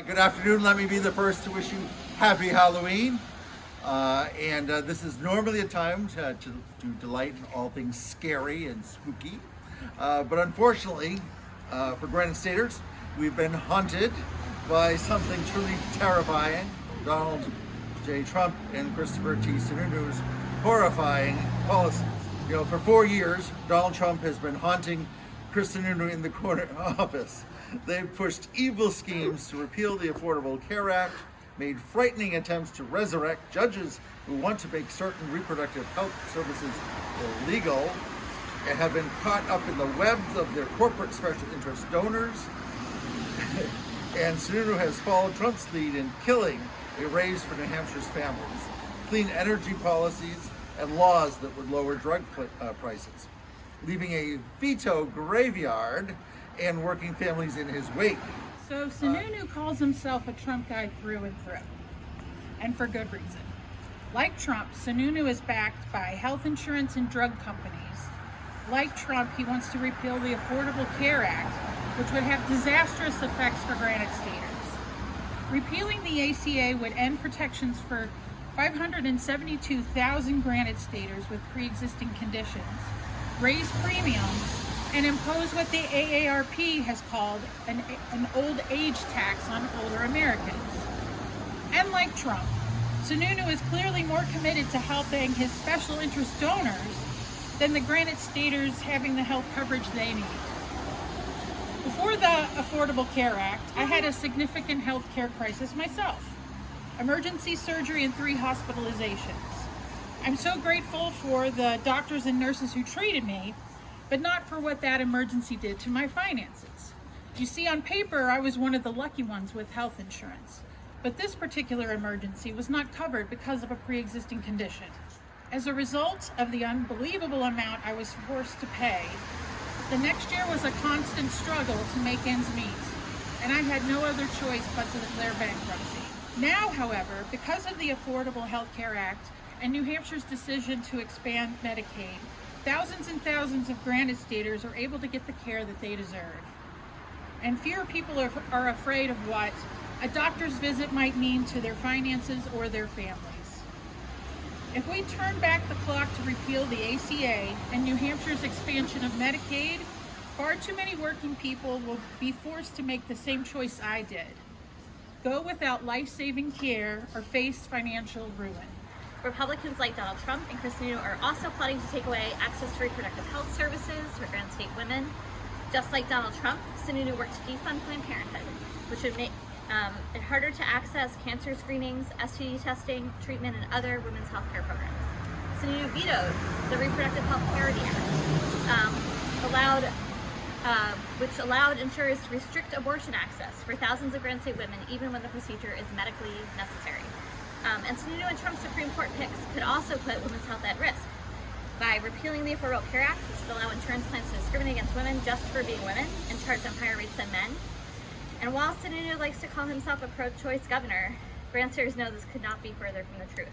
Good afternoon. Let me be the first to wish you happy Halloween. This is normally a time to delight in all things scary and spooky. But unfortunately, for Granite Staters, we've been haunted by something truly terrifying. Donald J. Trump and Christopher T. Sununu's horrifying policies. You know, for 4 years, Donald Trump has been haunting Kris Sununu in the corner office. They've pushed evil schemes to repeal the Affordable Care Act, made frightening attempts to resurrect judges who want to make certain reproductive health services illegal, and have been caught up in the webs of their corporate special interest donors. And Sununu has followed Trump's lead in killing a raise for New Hampshire's families, clean energy policies, and laws that would lower drug prices, leaving a veto graveyard and working families in his wake. So Sununu calls himself a Trump guy through and through, and for good reason. Like Trump, Sununu is backed by health insurance and drug companies. Like Trump, he wants to repeal the Affordable Care Act, which would have disastrous effects for Granite Staters. Repealing the ACA would end protections for 572,000 Granite Staters with pre-existing conditions, raise premiums, and impose what the AARP has called an old age tax on older Americans. And like Trump, Sununu is clearly more committed to helping his special interest donors than the Granite Staters having the health coverage they need. Before the Affordable Care Act, I had a significant health care crisis myself. Emergency surgery and 3 hospitalizations. I'm so grateful for the doctors and nurses who treated me, but not for what that emergency did to my finances. You see, on paper, I was one of the lucky ones with health insurance, but this particular emergency was not covered because of a pre-existing condition. As a result of the unbelievable amount I was forced to pay, the next year was a constant struggle to make ends meet, and I had no other choice but to declare bankruptcy. Now, however, because of the Affordable Health Care Act and New Hampshire's decision to expand Medicaid, thousands and thousands of Granite Staters are able to get the care that they deserve. And fewer people are afraid of what a doctor's visit might mean to their finances or their families. If we turn back the clock to repeal the ACA and New Hampshire's expansion of Medicaid, far too many working people will be forced to make the same choice I did: go without life-saving care or face financial ruin. Republicans like Donald Trump and Kris Schultz are also plotting to take away access to reproductive health services for Granite State women. Just like Donald Trump, Sununu worked to defund Planned Parenthood, which would make it harder to access cancer screenings, STD testing, treatment, and other women's health care programs. Sununu vetoed the Reproductive Health Parity Act, which allowed insurers to restrict abortion access for thousands of Granite State women, even when the procedure is medically necessary. And Sununu and Trump's Supreme Court picks could also put women's health at risk by repealing the Affordable Care Act, which would allow insurance plans to discriminate against women just for being women and charge them higher rates than men. And while Sununu likes to call himself a pro-choice governor, Granite Staters know this could not be further from the truth.